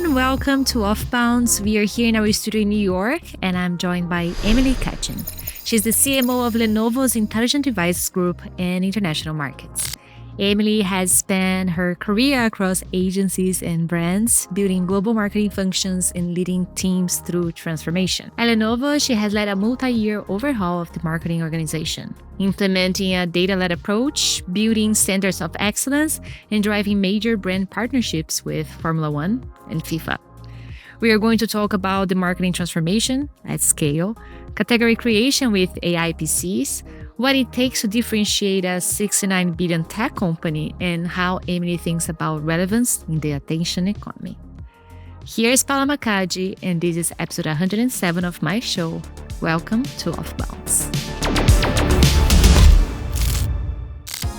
everyone, welcome to OFFBounds. We are here in our studio in New York, and I'm joined by Emily Ketchen. She's the CMO of Lenovo's Intelligent Devices Group and international markets. Emily has spent her career across agencies and brands, building global marketing functions and leading teams through transformation. At Lenovo, she has led a multi-year overhaul of the marketing organization, implementing a data-led approach, building standards of excellence, and driving major brand partnerships with Formula One and FIFA. We are going to talk about the marketing transformation at scale, category creation with AI PCs, what it takes to differentiate a $69 billion tech company, and how Emily thinks about relevance in the attention economy. Here's Paula Macaggi, and this is episode 107 of my show. Welcome to OFFBounds.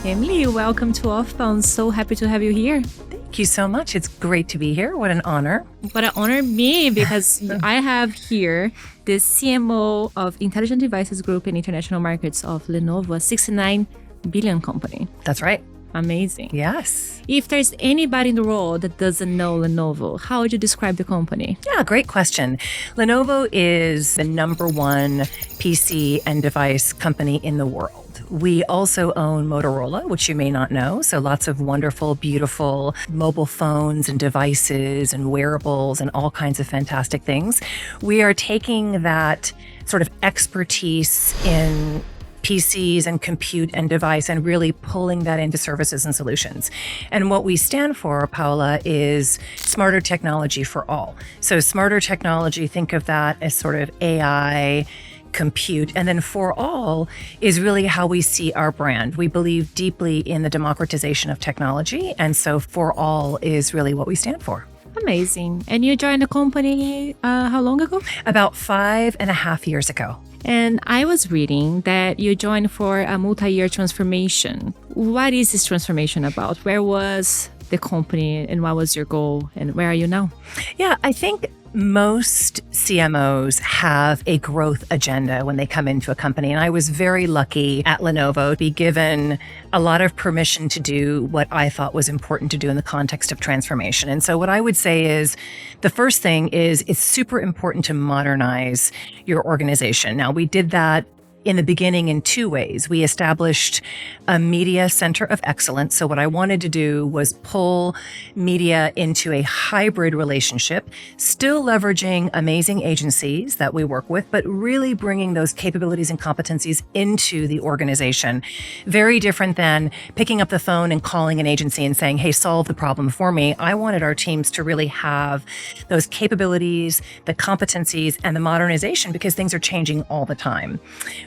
Emily, welcome to OFFBounds. So happy to have you here. Thank you so much. It's great to be here. What an honor. What an honor me, because I have here the CMO of Intelligent Devices Group in international markets of Lenovo, a $69 billion company. That's right. Amazing. Yes. If there's anybody in the world that doesn't know Lenovo, how would you describe the company? Yeah, great question. Lenovo is the number one PC and device company in the world. We also own Motorola, which you may not know. So lots of wonderful, beautiful mobile phones and devices and wearables and all kinds of fantastic things. We are taking that sort of expertise in PCs and compute and device and really pulling that into services and solutions. And what we stand for, Paula, is smarter technology for all. So smarter technology, think of that as sort of AI, compute, and then for all is really how we see our brand. We believe deeply in the democratization of technology, and so for all is really what we stand for. Amazing. And you joined the company how long ago? About 5.5 years ago. And I was reading that you joined for a multi-year transformation. What is this transformation about? Where was the company and what was your goal and where are you now? Yeah, I think most CMOs have a growth agenda when they come into a company. And I was very lucky at Lenovo to be given a lot of permission to do what I thought was important to do in the context of transformation. And so what I would say is the first thing is it's super important to modernize your organization. Now, we did that in the beginning in two ways. We established a media center of excellence. So what I wanted to do was pull media into a hybrid relationship, still leveraging amazing agencies that we work with, but really bringing those capabilities and competencies into the organization. Very different than picking up the phone and calling an agency and saying, hey, solve the problem for me. I wanted our teams to really have those capabilities, the competencies, and the modernization because things are changing all the time.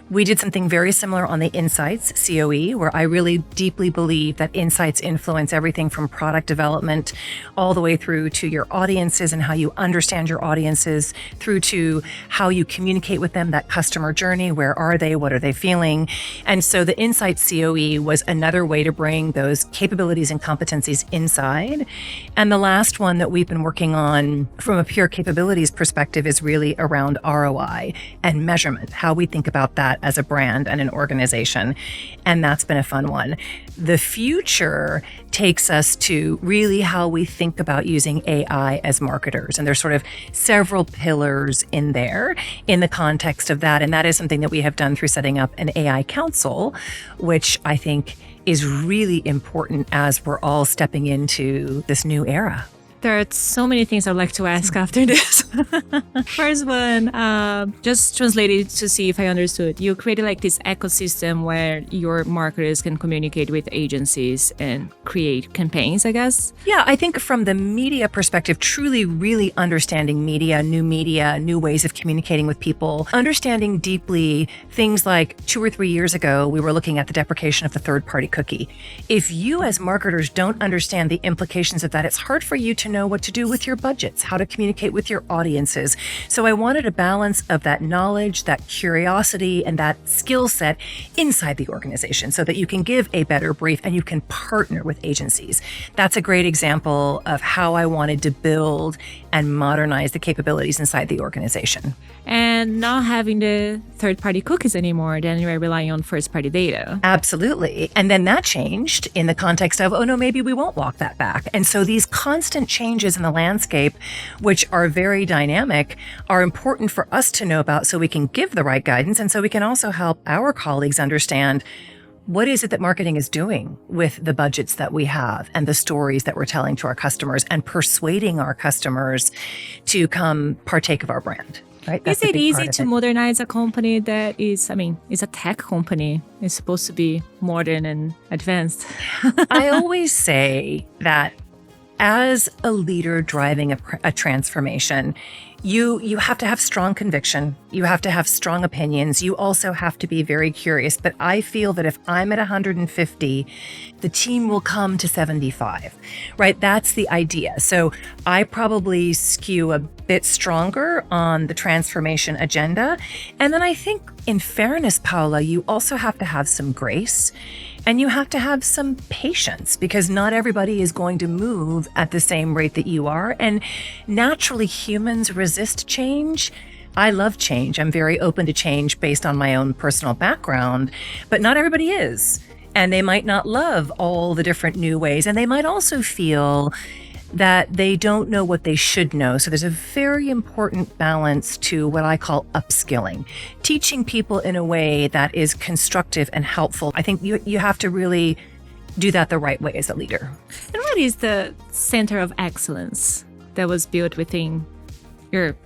We did something very similar on the Insights COE, where I really deeply believe that insights influence everything from product development all the way through to your audiences and how you understand your audiences, through to how you communicate with them, that customer journey. Where are they? What are they feeling? And so the Insights COE was another way to bring those capabilities and competencies inside. And the last one that we've been working on from a pure capabilities perspective is really around ROI and measurement, how we think about that as a brand and an organization. And that's been a fun one. The future takes us to really how we think about using AI as marketers. And there's sort of several pillars in there in the context of that. And that is something that we have done through setting up an AI council, which I think is really important as we're all stepping into this new era. There are so many things I'd like to ask after this. First one, just translated to see if I understood. You created like this ecosystem where your marketers can communicate with agencies and create campaigns, I guess? Yeah, I think from the media perspective, truly really understanding media, new ways of communicating with people, understanding deeply things like 2 or 3 years ago, we were looking at the deprecation of the third-party cookie. If you as marketers don't understand the implications of that, it's hard for you to know what to do with your budgets, how to communicate with your audiences. So I wanted a balance of that knowledge, that curiosity, and that skill set inside the organization so that you can give a better brief and you can partner with agencies. That's a great example of how I wanted to build and modernize the capabilities inside the organization. And not having the third-party cookies anymore, then you're relying on first-party data. Absolutely. And then that changed in the context of, oh no, maybe we won't walk that back. And so these constant changes changes in the landscape, which are very dynamic, are important for us to know about so we can give the right guidance. And so we can also help our colleagues understand what is it that marketing is doing with the budgets that we have and the stories that we're telling to our customers and persuading our customers to come partake of our brand. Right? Is it easy to modernize a company that is, it's a tech company. It's supposed to be modern and advanced. I always say that as a leader driving a transformation, you have to have strong conviction. You have to have strong opinions. You also have to be very curious. But I feel that if I'm at 150, the team will come to 75, right? That's the idea. So I probably skew a bit stronger on the transformation agenda. And then I think, in fairness, Paula, you also have to have some grace. And you have to have some patience because not everybody is going to move at the same rate that you are. And naturally, humans resist change. I love change. I'm very open to change based on my own personal background, but not everybody is. And they might not love all the different new ways. And they might also feel that they don't know what they should know. So there's a very important balance to what I call upskilling, teaching people in a way that is constructive and helpful. I think you have to really do that the right way as a leader. And what is the center of excellence that was built within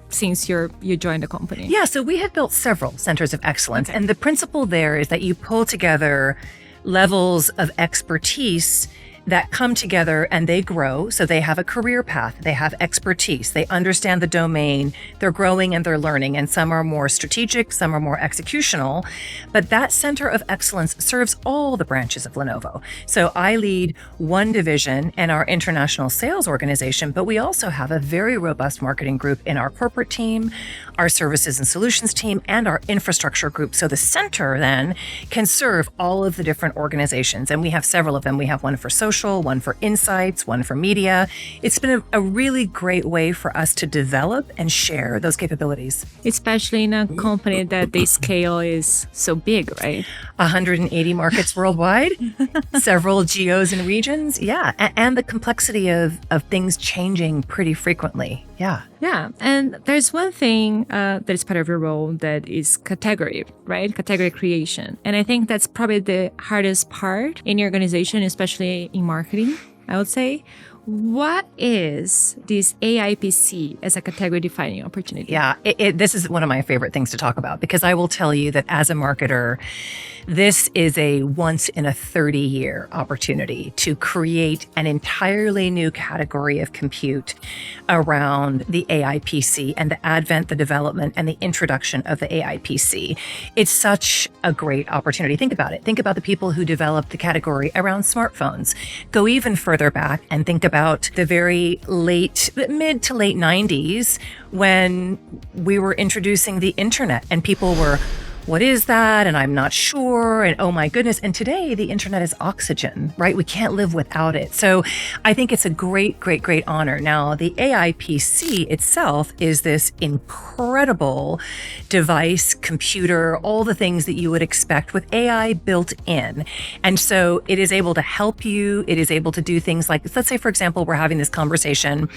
since you joined the company? Yeah, so we have built several centers of excellence. Okay. And the principle there is that you pull together levels of expertise that come together and they grow. So they have a career path, they have expertise, they understand the domain, they're growing and they're learning. And some are more strategic, some are more executional. But that center of excellence serves all the branches of Lenovo. So I lead one division in our international sales organization, but we also have a very robust marketing group in our corporate team, our services and solutions team, and our infrastructure group. So the center then can serve all of the different organizations. And we have several of them. We have one for social, one for insights, one for media. It's been a really great way for us to develop and share those capabilities. Especially in a company that the scale is so big, right? 180 markets worldwide, several geos and regions. Yeah. And the complexity of things changing pretty frequently. Yeah. Yeah. And there's one thing that is part of your role that is category, right? Category creation. And I think that's probably the hardest part in your organization, especially in marketing, I would say. What is this AIPC as a category defining opportunity? Yeah, this is one of my favorite things to talk about because I will tell you that as a marketer, this is a once in a 30-year opportunity to create an entirely new category of compute around the AIPC and the advent, the development, and the introduction of the AIPC. It's such a great opportunity. Think about it. Think about the people who developed the category around smartphones. Go even further back and think about the very mid to late 90s when we were introducing the internet and people were, what is that? And I'm not sure. And oh my goodness. And today the internet is oxygen, right? We can't live without it. So I think it's a great, great, great honor. Now, the AIPC itself is this incredible device, computer, all the things that you would expect with AI built in. And so it is able to help you. It is able to do things like, let's say, for example, we're having this conversation.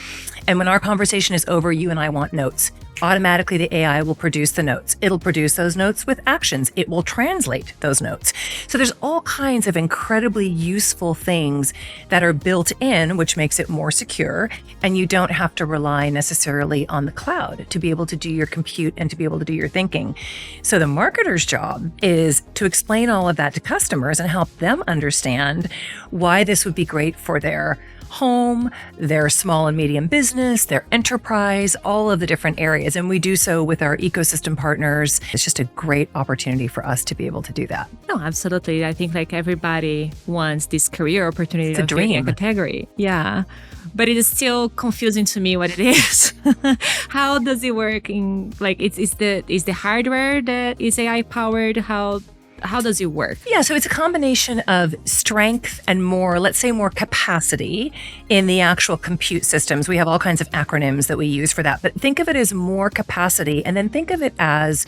And when our conversation is over, you and I want notes. Automatically, the AI will produce the notes. It'll produce those notes with actions. It will translate those notes. So there's all kinds of incredibly useful things that are built in, which makes it more secure. And you don't have to rely necessarily on the cloud to be able to do your compute and to be able to do your thinking. So the marketer's job is to explain all of that to customers and help them understand why this would be great for their home, their small and medium business, their enterprise, all of the different areas. And we do so with our ecosystem partners. It's just a great opportunity for us to be able to do that. No, absolutely. I think like everybody wants this career opportunity. It's a dream. A category. Yeah. But it is still confusing to me what it is. How does it work in is the hardware that is AI powered? How how does it work? Yeah, so it's a combination of strength and more, let's say more capacity in the actual compute systems. We have all kinds of acronyms that we use for that, but think of it as more capacity, and then think of it as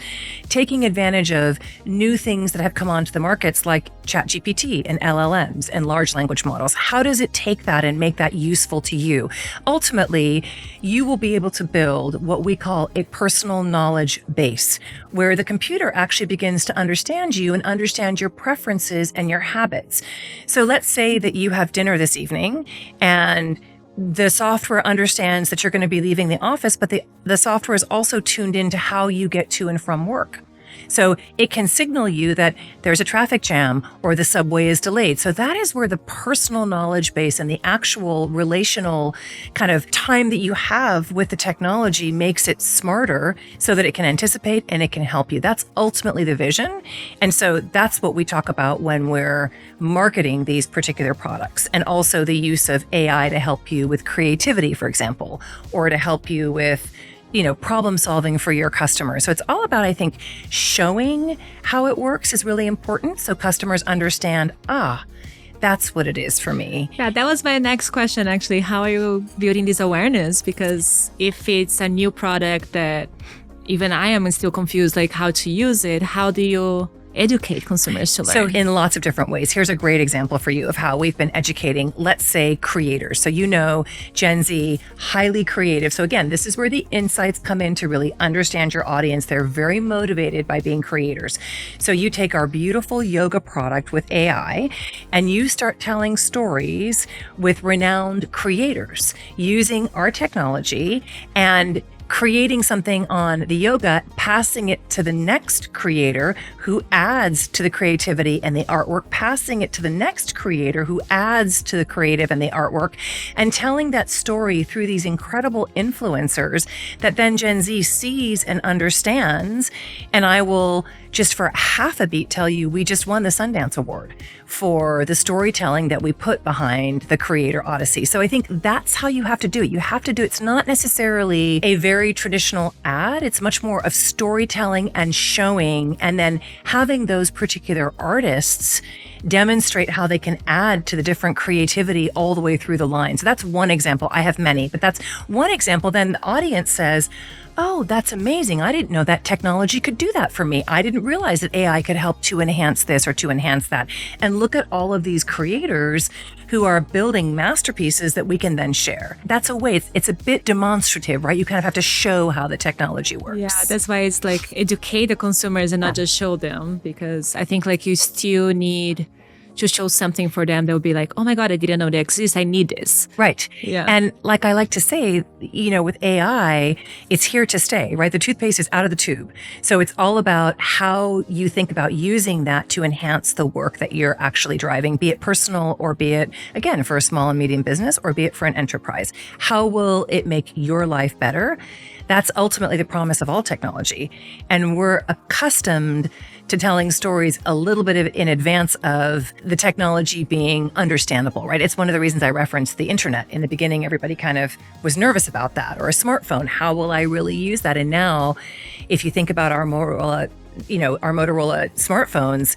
taking advantage of new things that have come onto the markets like ChatGPT and LLMs and large language models. How does it take that and make that useful to you? Ultimately, you will be able to build what we call a personal knowledge base, where the computer actually begins to understand you and understand your preferences and your habits. So let's say that you have dinner this evening and the software understands that you're going to be leaving the office, but the software is also tuned into how you get to and from work. So it can signal you that there's a traffic jam or the subway is delayed. So that is where the personal knowledge base and the actual relational kind of time that you have with the technology makes it smarter so that it can anticipate and it can help you. That's ultimately the vision. And so that's what we talk about when we're marketing these particular products, and also the use of AI to help you with creativity, for example, or to help you with problem solving for your customers. So it's all about, I think, showing how it works is really important so customers understand, that's what it is for me. Yeah, that was my next question, actually. How are you building this awareness? Because if it's a new product that even I am still confused, like how to use it, how do you educate consumers to learn? So in lots of different ways. Here's a great example for you of how we've been educating, let's say, creators. So Gen Z, highly creative. So again, this is where the insights come in to really understand your audience. They're very motivated by being creators. So you take our beautiful yoga product with AI and you start telling stories with renowned creators using our technology and creating something on the yoga, passing it to the next creator who adds to the creativity and the artwork, passing it to the next creator who adds to the creative and the artwork, and telling that story through these incredible influencers that then Gen Z sees and understands. And I will just for half a beat tell you, we just won the Sundance Award for the storytelling that we put behind the Creator Odyssey. So I think that's how you have to do it. You have to do it. It's not necessarily a very traditional ad. It's much more of storytelling and showing, and then having those particular artists demonstrate how they can add to the different creativity all the way through the line. So that's one example. I have many, but that's one example. Then the audience says, oh, that's amazing. I didn't know that technology could do that for me. I didn't realize that AI could help to enhance this or to enhance that. And look at all of these creators who are building masterpieces that we can then share. That's a way. It's a bit demonstrative, right? You kind of have to show how the technology works. Yeah, that's why it's like educate the consumers and not just show them, because I think like you still need to show something for them that would be like, oh my God, I didn't know they exist. I need this. Right. Yeah. And like I like to say, with AI, it's here to stay, right? The toothpaste is out of the tube. So it's all about how you think about using that to enhance the work that you're actually driving, be it personal or be it, again, for a small and medium business or be it for an enterprise. How will it make your life better? That's ultimately the promise of all technology. And we're accustomed to telling stories a little bit in advance of the technology being understandable, right? It's one of the reasons I referenced the internet. In the beginning, everybody kind of was nervous about that, or a smartphone. How will I really use that? And now, if you think about our Motorola smartphones,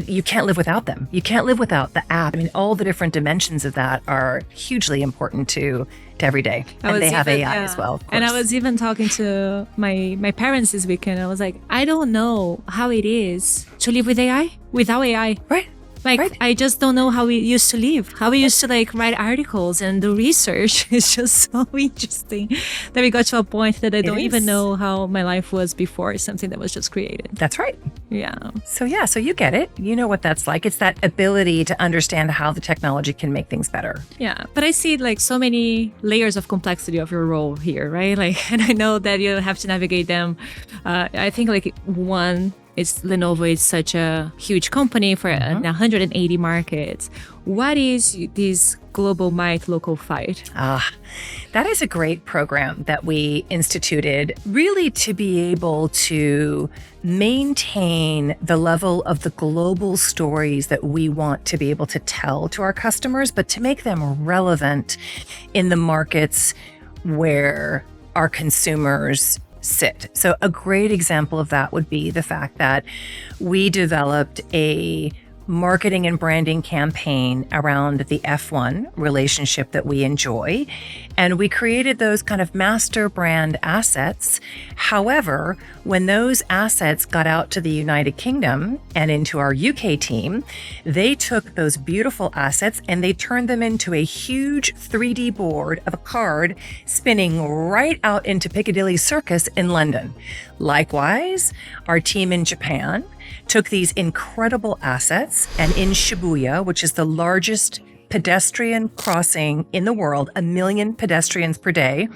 you can't live without them. You can't live without the app. I mean, all the different dimensions of that are hugely important to every day. And they have AI as well, of course. And I was even talking to my parents this weekend. I was like, I don't know how it is to live with AI, without AI. Right. Like, I just don't know how we used to live, how we used to write articles and do research. It's just so interesting that we got to a point that I don't even know how my life was before something that was just created. That's right. Yeah. So you get it. You know what that's like. It's that ability to understand how the technology can make things better. Yeah. But I see so many layers of complexity of your role here, right? And I know that you have to navigate them. I think one, Lenovo is such a huge company for 180 markets. What is this global might, local fight? That is a great program that we instituted really to be able to maintain the level of the global stories that we want to be able to tell to our customers, but to make them relevant in the markets where our consumers sit. So a great example of that would be the fact that we developed a marketing and branding campaign around the F1 relationship that we enjoy. And we created those kind of master brand assets. However, when those assets got out to the United Kingdom and into our UK team, they took those beautiful assets and they turned them into a huge 3D board of a card spinning right out into Piccadilly Circus in London. Likewise, our team in Japan took these incredible assets and in Shibuya, which is the largest pedestrian crossing in the world, 1 million pedestrians per day,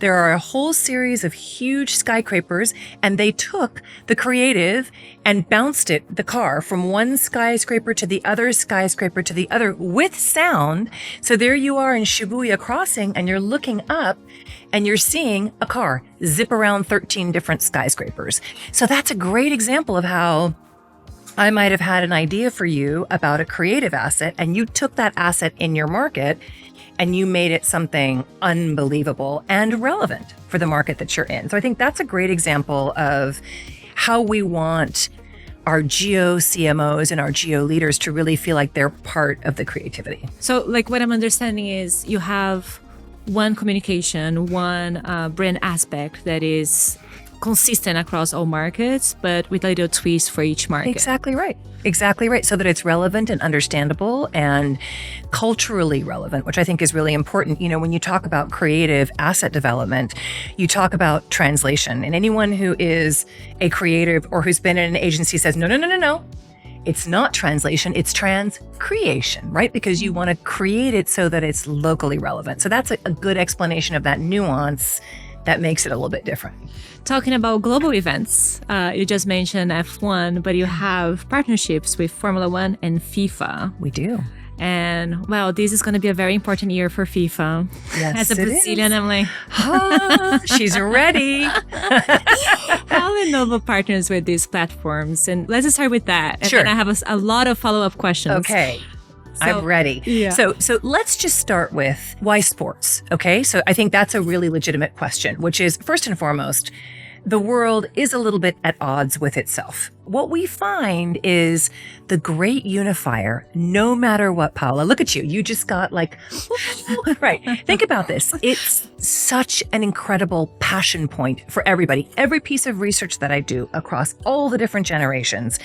there are a whole series of huge skyscrapers, and they took the creative and bounced the car from one skyscraper to the other skyscraper to the other with sound. So there you are in Shibuya crossing and you're looking up and you're seeing a car zip around 13 different skyscrapers. So that's a great example of how I might have had an idea for you about a creative asset and you took that asset in your market and you made it something unbelievable and relevant for the market that you're in. So I think that's a great example of how we want our geo CMOs and our geo leaders to really feel like they're part of the creativity. So like what I'm understanding is you have one communication, one brand aspect that is consistent across all markets, but with a little twist for each market. Exactly right. Exactly right. So that it's relevant and understandable and culturally relevant, which I think is really important. You know, when you talk about creative asset development, you talk about translation. And anyone who is a creative or who's been in an agency says, no. It's not translation, it's trans-creation, right? Because you want to create it so that it's locally relevant. So that's a good explanation of that nuance that makes it a little bit different. Talking about global events, you just mentioned F1, but you have partnerships with Formula One and FIFA. We do. And well, this is going to be a very important year for FIFA. Yes, as a Brazilian, I'm like, she's ready. How Lenovo partners with these platforms? And let's just start with that. And Sure. then I have a lot of follow-up questions. Okay. I'm ready. Yeah. So let's just start with why sports, okay? So I think that's a really legitimate question, which is first and foremost, the world is a little bit at odds with itself. What we find is the great unifier, no matter what, Paula, look at you. You just got like, right. Think about this. It's such an incredible passion point for everybody. Every piece of research that I do across all the different generations,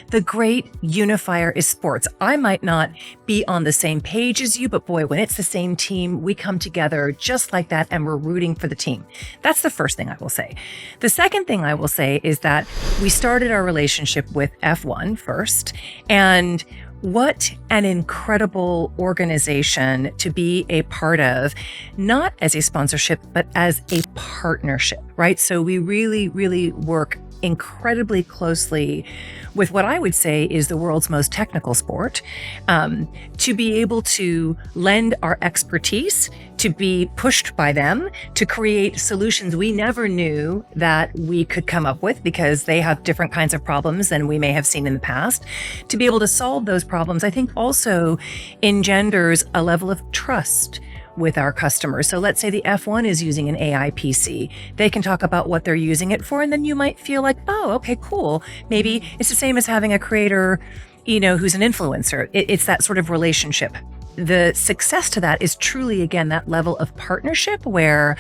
the great unifier is sports. I might not be on the same page as you, but boy, when it's the same team, we come together just like that and we're rooting for the team. That's the first thing I will say. The second thing I will say is that we started our relationship with F1 first, and what an incredible organization to be a part of, not as a sponsorship, but as a partnership, right? So we really, really work incredibly closely with what I would say is the world's most technical sport, to be able to lend our expertise, to be pushed by them, to create solutions we never knew that we could come up with because they have different kinds of problems than we may have seen in the past. To be able to solve those problems, I think also engenders a level of trust with our customers. So let's say the F1 is using an AI PC. They can talk about what they're using it for, and then you might feel like, oh, okay, cool. Maybe it's the same as having a creator, who's an influencer. It's that sort of relationship. The success to that is truly, again, that level of partnership where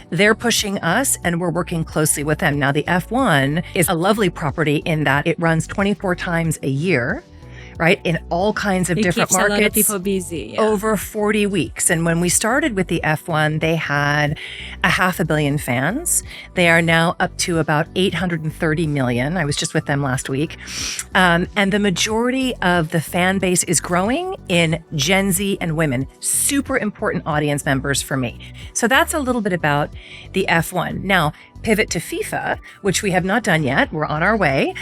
they're pushing us and we're working closely with them. Now, the F1 is a lovely property in that it runs 24 times a year, right? In all kinds of different markets. It keeps a lot of people busy. Yeah. Over 40 weeks. And when we started with the F1, they had 500 million fans. They are now up to about 830 million. I was just with them last week. And the majority of the fan base is growing in Gen Z and women. Super important audience members for me. So that's a little bit about the F1. Now, pivot to FIFA, which we have not done yet. We're on our way.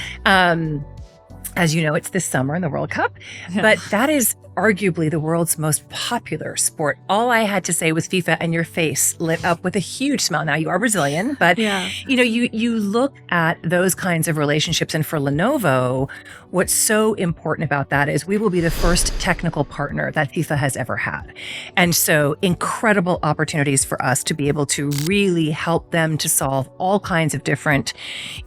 As you know, it's this summer in the World Cup, but that is arguably the world's most popular sport. All I had to say was FIFA and your face lit up with a huge smile. Now you are Brazilian, but you look at those kinds of relationships. And for Lenovo, what's so important about that is we will be the first technical partner that FIFA has ever had. And so incredible opportunities for us to be able to really help them to solve all kinds of different,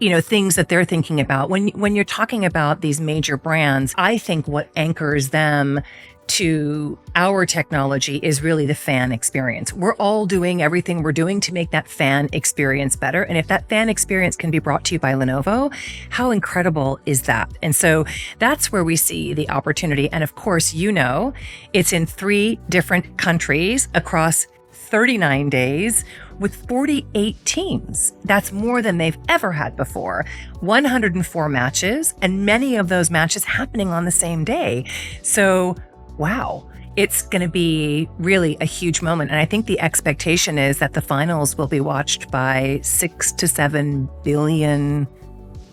things that they're thinking about. When you're talking about these major brands, I think what anchors them to our technology is really the fan experience. We're all doing everything we're doing to make that fan experience better. And if that fan experience can be brought to you by Lenovo, how incredible is that? And so that's where we see the opportunity. And of course, it's in 3 different countries across 39 days with 48 teams. That's more than they've ever had before. 104 matches, and many of those matches happening on the same day. So wow, it's going to be really a huge moment. And I think the expectation is that the finals will be watched by 6 to 7 billion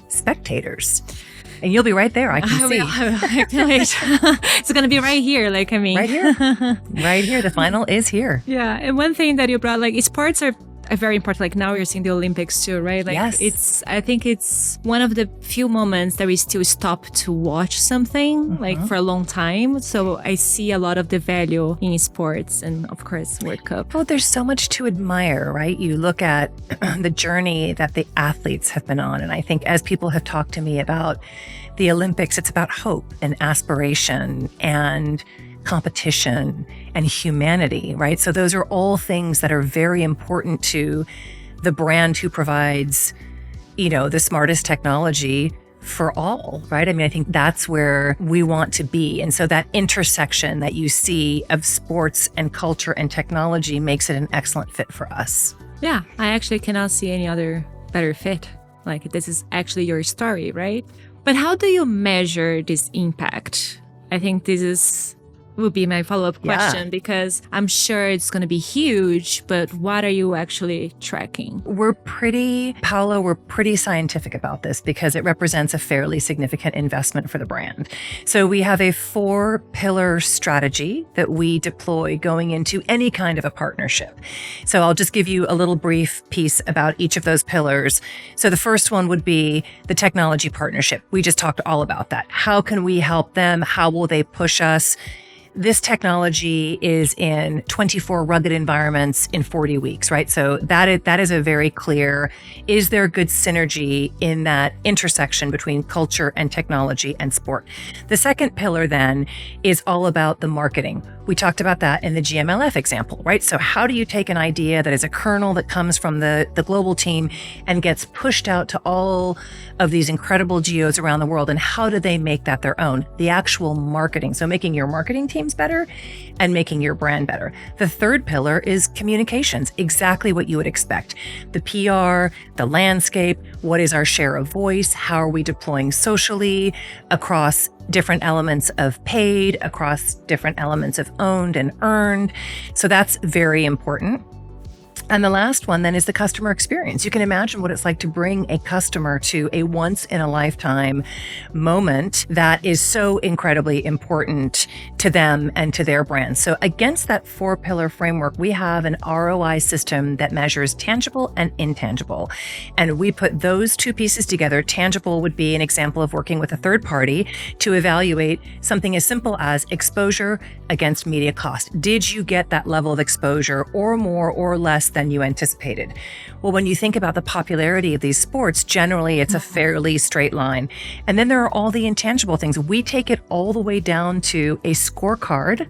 spectators. And you'll be right there, I can see. I can't wait. It's going to be right here, Right here. Right here. The final is here. Yeah. And one thing that you brought, sports are very important. Now we're seeing the Olympics too, right? Yes. I think it's one of the few moments that we still stop to watch something for a long time. So I see a lot of the value in sports and of course World Cup. Oh, there's so much to admire, right? You look at the journey that the athletes have been on. And I think as people have talked to me about the Olympics, it's about hope and aspiration and competition and humanity, right? So those are all things that are very important to the brand who provides, the smartest technology for all, right? I mean, I think that's where we want to be. And so that intersection that you see of sports and culture and technology makes it an excellent fit for us. Yeah, I actually cannot see any other better fit. This is actually your story, right? But how do you measure this impact? I think this would be my follow-up question because I'm sure it's going to be huge, but what are you actually tracking? Paula, we're pretty scientific about this because it represents a fairly significant investment for the brand. So we have a 4-pillar strategy that we deploy going into any kind of a partnership. So I'll just give you a little brief piece about each of those pillars. So the first one would be the technology partnership. We just talked all about that. How can we help them? How will they push us? This technology is in 24 rugged environments in 40 weeks, right? So that is a very clear, is there good synergy in that intersection between culture and technology and sport? The second pillar then is all about the marketing. We talked about that in the GMLF example, right? So how do you take an idea that is a kernel that comes from the global team and gets pushed out to all of these incredible geos around the world, and how do they make that their own? The actual marketing. So making your marketing teams better and making your brand better. The third pillar is communications, exactly what you would expect. The PR, the landscape, what is our share of voice? How are we deploying socially across different elements of paid, across different elements of owned and earned? So that's very important. And the last one then is the customer experience. You can imagine what it's like to bring a customer to a once-in-a-lifetime moment that is so incredibly important to them and to their brand. So against that 4-pillar framework, we have an ROI system that measures tangible and intangible. And we put those 2 pieces together. Tangible would be an example of working with a third party to evaluate something as simple as exposure against media cost. Did you get that level of exposure or more or less than you anticipated? Well, when you think about the popularity of these sports, generally it's a fairly straight line. And then there are all the intangible things. We take it all the way down to a scorecard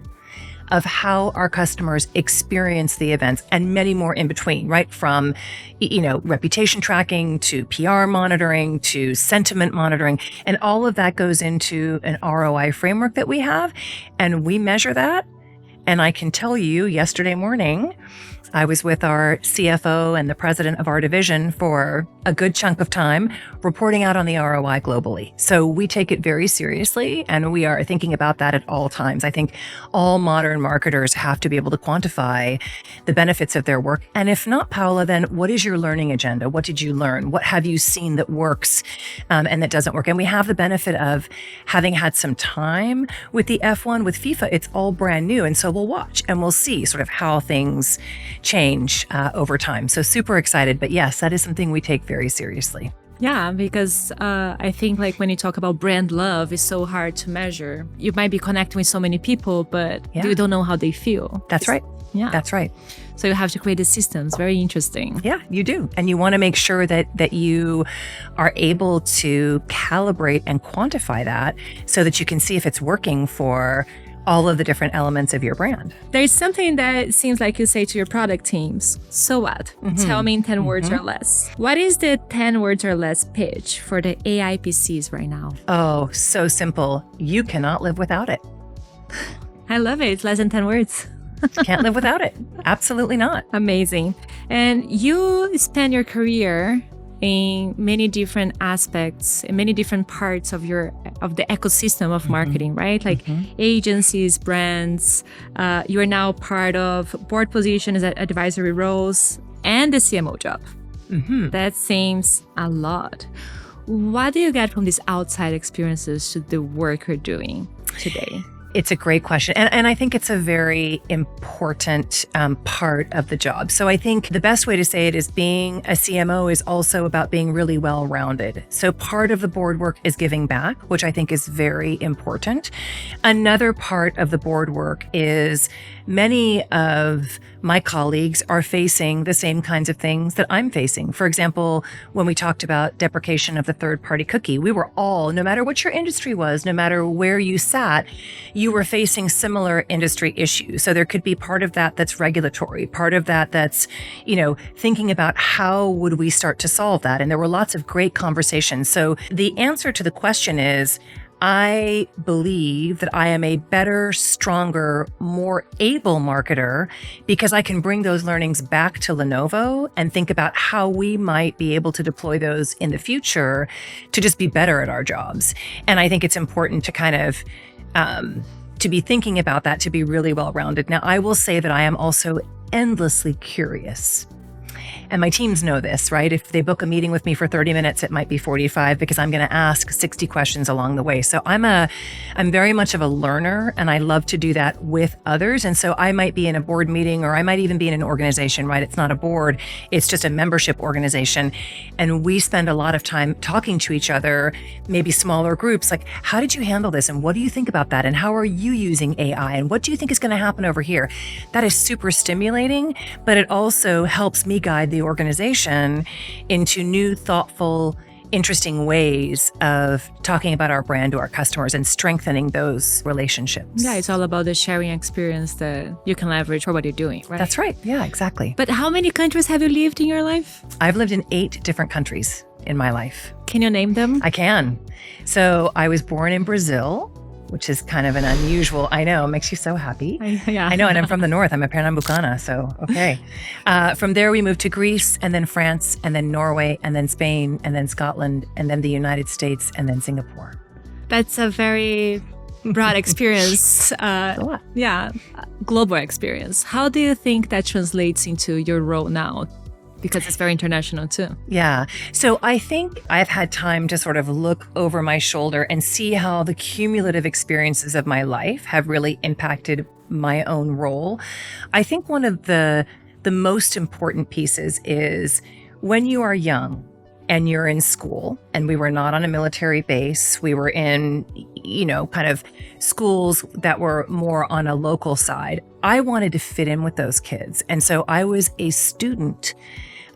of how our customers experience the events and many more in between, right? From, reputation tracking to PR monitoring to sentiment monitoring. And all of that goes into an ROI framework that we have. And we measure that. And I can tell you yesterday morning, I was with our CFO and the president of our division for a good chunk of time, reporting out on the ROI globally. So we take it very seriously, and we are thinking about that at all times. I think all modern marketers have to be able to quantify the benefits of their work. And if not, Paula, then what is your learning agenda? What did you learn? What have you seen that works and that doesn't work? And we have the benefit of having had some time with the F1, with FIFA. It's all brand new. And so we'll watch and we'll see sort of how things change over time. So super excited. But yes, that is something we take very seriously. Yeah, because I think like when you talk about brand love, it's so hard to measure. You might be connecting with so many people, but you don't know how they feel. That's right. Yeah. That's right. So you have to create the systems. Very interesting. Yeah, you do. And you want to make sure that you are able to calibrate and quantify that so that you can see if it's working for all of the different elements of your brand. There's something that seems like you say to your product teams. So what? Tell me in 10 words or less. What is the 10 words or less pitch for the AI PCs right now? Oh, so simple. You cannot live without it. I love it. It's less than 10 words. Can't live without it. Absolutely not. Amazing. And you spend your career in many different aspects, in many different parts of the ecosystem of marketing, right? Like agencies, brands. You are now part of board positions, advisory roles, and the CMO job. That seems a lot. What do you get from these outside experiences to the work you're doing today? It's a great question. And I think it's a very important part of the job. So I think the best way to say it is being a CMO is also about being really well-rounded. So part of the board work is giving back, which I think is very important. Another part of the board work is many of my colleagues are facing the same kinds of things that I'm facing. For example, when we talked about deprecation of the third-party cookie, we were all, no matter what your industry was, no matter where you sat, you were facing similar industry issues. So there could be part of that that's regulatory, part of that that's, thinking about how would we start to solve that. And there were lots of great conversations. So the answer to the question is, I believe that I am a better, stronger, more able marketer because I can bring those learnings back to Lenovo and think about how we might be able to deploy those in the future to just be better at our jobs. And I think it's important to kind of to be thinking about that, to be really well-rounded. Now, I will say that I am also endlessly curious. And my teams know this, right? If they book a meeting with me for 30 minutes, it might be 45 because I'm going to ask 60 questions along the way. So I'm very much of a learner, and I love to do that with others. And so I might be in a board meeting, or I might even be in an organization, right? It's not a board, it's just a membership organization. And we spend a lot of time talking to each other, maybe smaller groups, like, how did you handle this? And what do you think about that? And how are you using AI? And what do you think is going to happen over here? That is super stimulating, but it also helps me guide the organization into new, thoughtful, interesting ways of talking about our brand to our customers and strengthening those relationships. Yeah, it's all about the sharing experience that you can leverage for what you're doing, right? That's right. Yeah, exactly. But how many countries have you lived in your life? I've lived in 8 different countries in my life. Can you name them? I can. So I was born in Brazil, which is kind of an unusual, I know, makes you so happy. Yeah. I know, and I'm from the north. I'm a Pernambucana, so okay. From there, we moved to Greece, and then France, and then Norway, and then Spain, and then Scotland, and then the United States, and then Singapore. That's a very broad experience. A lot. Yeah, global experience. How do you think that translates into your role now? Because it's very international too. Yeah. So I think I've had time to sort of look over my shoulder and see how the cumulative experiences of my life have really impacted my own role. I think one of the most important pieces is when you are young and you're in school, and we were not on a military base, we were in, kind of schools that were more on a local side. I wanted to fit in with those kids. And so I was a student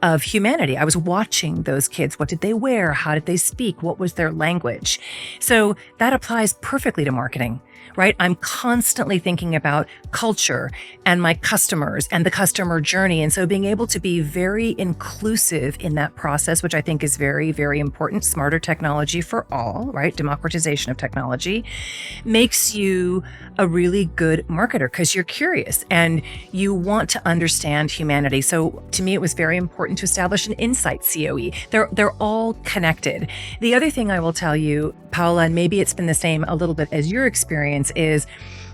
of humanity. I was watching those kids. What did they wear? How did they speak? What was their language? So that applies perfectly to marketing. right? I'm constantly thinking about culture and my customers and the customer journey. And so being able to be very inclusive in that process, which I think is very, very important, smarter technology for all, right? Democratization of technology makes you a really good marketer because you're curious and you want to understand humanity. So to me, it was very important to establish an insight COE. They're all connected. The other thing I will tell you, Paula, and maybe it's been the same a little bit as your experience, is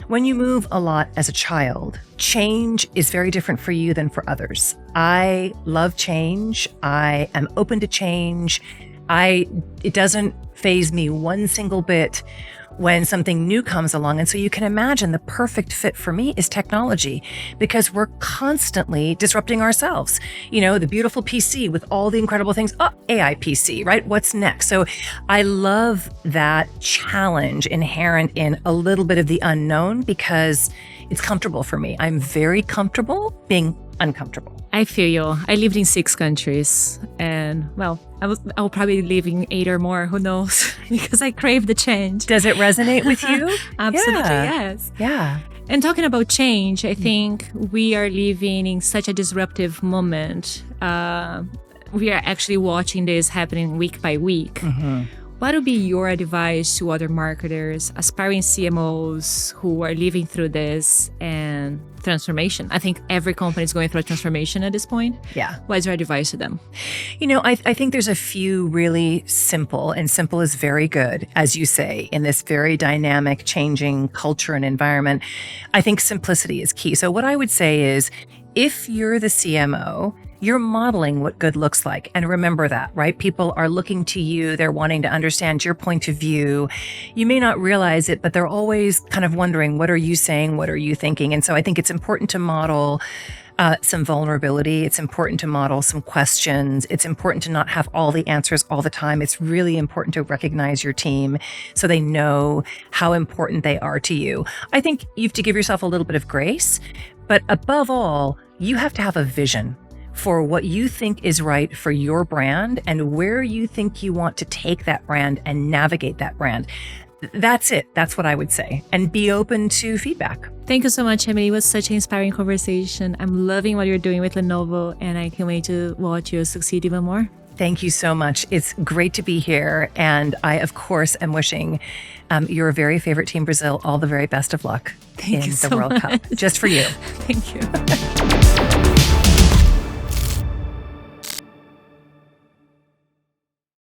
when you move a lot as a child, change is very different for you than for others. I love change. I am open to change. It doesn't faze me one single bit when something new comes along. And so you can imagine the perfect fit for me is technology, because we're constantly disrupting ourselves. You know, the beautiful PC with all the incredible things. Oh, AI PC, right? What's next? So I love that challenge inherent in a little bit of the unknown because it's comfortable for me. I'm very comfortable being uncomfortable. I feel you. I lived in 6 countries and I'll probably live in 8 or more, who knows, because I crave the change. Does it resonate with you? Absolutely, yes. Yeah. And talking about change, I think we are living in such a disruptive moment. We are actually watching this happening week by week. Mm-hmm. What would be your advice to other marketers, aspiring CMOs who are living through this and transformation? I think every company is going through a transformation at this point. Yeah. What is your advice to them? You know, I think there's a few really simple, and simple is very good, as you say, in this very dynamic, changing culture and environment. I think simplicity is key. So what I would say is, if you're the CMO, you're modeling what good looks like. And remember that, right? People are looking to you. They're wanting to understand your point of view. You may not realize it, but they're always kind of wondering, what are you saying? What are you thinking? And so I think it's important to model some vulnerability. It's important to model some questions. It's important to not have all the answers all the time. It's really important to recognize your team so they know how important they are to you. I think you have to give yourself a little bit of grace, but above all, you have to have a vision for what you think is right for your brand and where you think you want to take that brand and navigate that brand. That's it. That's what I would say. And be open to feedback. Thank you so much, Emily. It was such an inspiring conversation. I'm loving what you're doing with Lenovo, and I can't wait to watch you succeed even more. Thank you so much. It's great to be here. And I, of course, am wishing your very favorite team, Brazil, all the very best of luck in the World Cup. Just for you. Thank you.